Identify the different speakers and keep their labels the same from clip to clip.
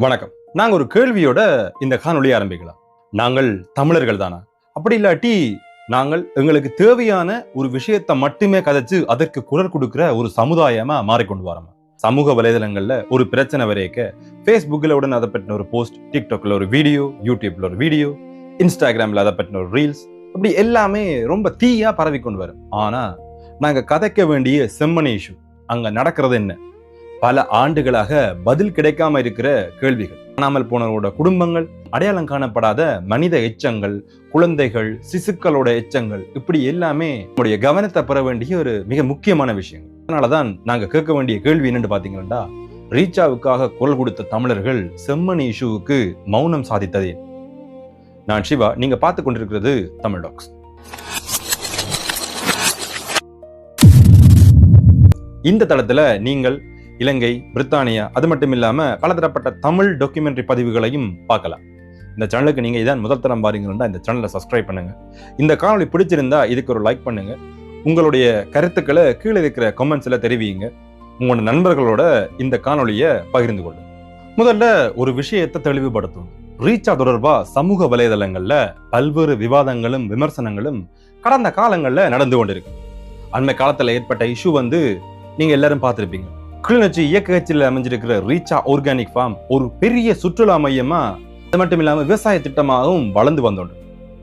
Speaker 1: வணக்கம். நாங்க ஒரு கேள்வியோட இந்த காணொளி ஆரம்பிக்கலாம். நாங்கள் தமிழர்கள் தானா? அப்படி இல்லாட்டி நாங்கள் எங்களுக்கு தேவையான ஒரு விஷயத்தை மட்டுமே கதைச்சு அதற்கு குரல் கொடுக்கிற ஒரு சமுதாயமா மாறிக்கொண்டு வரோமா? சமூக வலைதளங்கள்ல ஒரு பிரச்சனை வரைக்க ஃபேஸ்புக்கில் உடனே அதை பற்றின ஒரு போஸ்ட், டிக்டாக்ல ஒரு வீடியோ, யூடியூப்ல ஒரு வீடியோ, இன்ஸ்டாகிராம்ல அதை பற்றின ஒரு ரீல்ஸ், இப்படி எல்லாமே ரொம்ப தீயா பரவி கொண்டு வரும். ஆனா நாங்க கதைக்க வேண்டிய செம்மணி இஷ்யூ அங்க நடக்கிறது என்ன? பல ஆண்டுகளாக பதில் கிடைக்காம இருக்கிற கேள்விகள், காணாமல் போனவரோட குடும்பங்கள், அடையாளம் காணப்படாத மனித எச்சங்கள், குழந்தைகள், சிசுக்களோட எச்சங்கள், இப்படி எல்லாமே நம்முடைய கவனத்தை பெற வேண்டிய ஒரு மிக முக்கியமான விஷயம். அதனாலதான் நாங்க கேட்க வேண்டிய கேள்வி என்னன்னு பாத்தீங்கன்னா, ரீச்சாவுக்காக குரல் கொடுத்த தமிழர்கள் செம்மணி இஷ்யூவுக்கு மௌனம் சாதித்ததே. நான் சிவா, நீங்க பார்த்து கொண்டிருக்கிறது தமிழ் டாக்ஸ். இந்த தளத்துல நீங்கள் இலங்கை, பிரித்தானியா, அது மட்டும் இல்லாம பலதரப்பட்ட தமிழ் டாக்குமெண்ட்ரி பதிவுகளையும் பார்க்கலாம். இந்த சேனலுக்கு நீங்க இதான் முதல் தரம் பாருங்கன்னா இந்த சேனலை சப்ஸ்கிரைப் பண்ணுங்க. இந்த காணொளி பிடிச்சிருந்தா இதுக்கு ஒரு லைக் பண்ணுங்க. உங்களுடைய கருத்துக்களை கீழே இருக்கிற கமெண்ட்ஸ்ல தெரிவிங்க. உங்களோட நண்பர்களோட இந்த காணொளியை பகிர்ந்து கொள்ளுங்க. முதல்ல ஒரு விஷயத்தை தெளிவுபடுத்தும். ரீச்சா தொடர்பா சமூக வலைதளங்கள்ல பல்வேறு விவாதங்களும் விமர்சனங்களும் கடந்த காலங்கள்ல நடந்து கொண்டிருக்கு. அண்மை காலத்துல ஏற்பட்ட இஷ்யூ நீங்க எல்லாரும் பார்த்திருப்பீங்க. கிளிநொச்சி இயக்கச்சில் அமைஞ்சிருக்கிற ரீச்சா ஆர்கானிக் ஃபார்ம் ஒரு பெரிய சுற்றுலா மையமா, அது மட்டும் இல்லாம விவசாய திட்டமாகவும் வளர்ந்து வந்தோம்.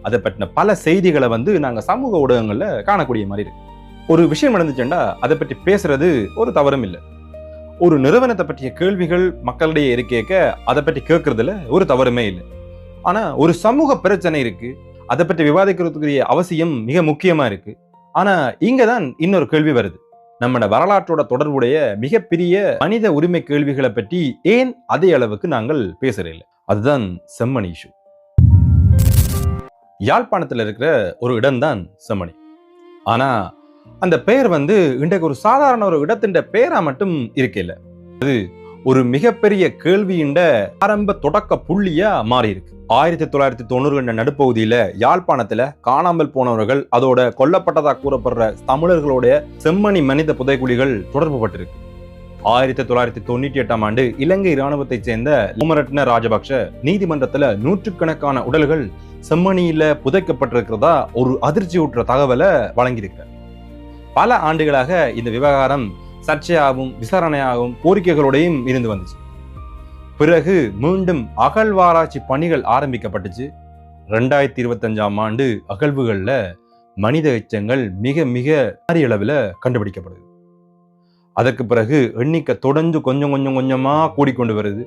Speaker 1: அதை பற்றின பல செய்திகளை நாங்க சமூக ஊடகங்கள்ல காணக்கூடிய மாதிரி இருக்கு. ஒரு விஷயம் நடந்துச்சுன்னா அதை பற்றி பேசுறது ஒரு தவறும் இல்லை. ஒரு நிறுவனத்தை பற்றிய கேள்விகள் மக்களிடையே இருக்கேக்க அதை பற்றி கேட்கறதுல ஒரு தவறுமே இல்லை. ஆனா ஒரு சமூக பிரச்சனை இருக்கு, அதை பற்றி விவாதிக்கிறதுக்குரிய அவசியம் மிக முக்கியமா இருக்கு. ஆனா இங்கதான் இன்னொரு கேள்வி வருது. நம்ம வரலாற்றோட தொடர்புடைய மிகப்பெரிய மனித உரிமை கேள்விகளை பற்றி ஏன் அதே அளவுக்கு நாங்கள் பேசுறதில்லை? அதுதான் செம்மணி இஷ்யூ. யாழ்ப்பாணத்துல இருக்கிற ஒரு இடம்தான் செம்மணி. ஆனா அந்த பெயர் இன்றைக்கு ஒரு சாதாரண ஒரு இடத்தின் பெயரா மட்டும் இருக்கல. அது ஒரு மிகப்பெரிய கேள்வியின் ஆரம்ப தொடக்க புள்ளியா மாறி இருக்கு. 1990 நடுப்பகுதியில யாழ்ப்பாணத்துல காணாமல் போனவர்கள், அதோட கொல்லப்பட்டதா கூறப்படுற தமிழர்களுடைய செம்மணி மனித புதைக்குழிகள் தொடர்பு பட்டிருக்கு. 1998 ஆண்டு இலங்கை இராணுவத்தை சேர்ந்த லோமரட்ன ராஜபக்ஷ நீதிமன்றத்துல நூற்றுக்கணக்கான உடல்கள் செம்மணியில புதைக்கப்பட்டிருக்கிறதா ஒரு அதிர்ச்சியூற்ற தகவலை வழங்கியிருக்கிறார். பல ஆண்டுகளாக இந்த விவகாரம் சர்ச்சையாகவும் விசாரணையாகவும் கோரிக்கைகளோடையும் இருந்து வந்துச்சு. பிறகு மீண்டும் அகழ்வாராய்ச்சி பணிகள் ஆரம்பிக்கப்பட்டுச்சு. 2025 ஆண்டு அகழ்வுகள்ல மனித எச்சங்கள் மிக மிக பெரிய அளவில் கண்டுபிடிக்கப்படுது. அதற்கு பிறகு எண்ணிக்கை தொடர்ந்து கொஞ்சம் கொஞ்சமா கூடிக்கொண்டு வருது.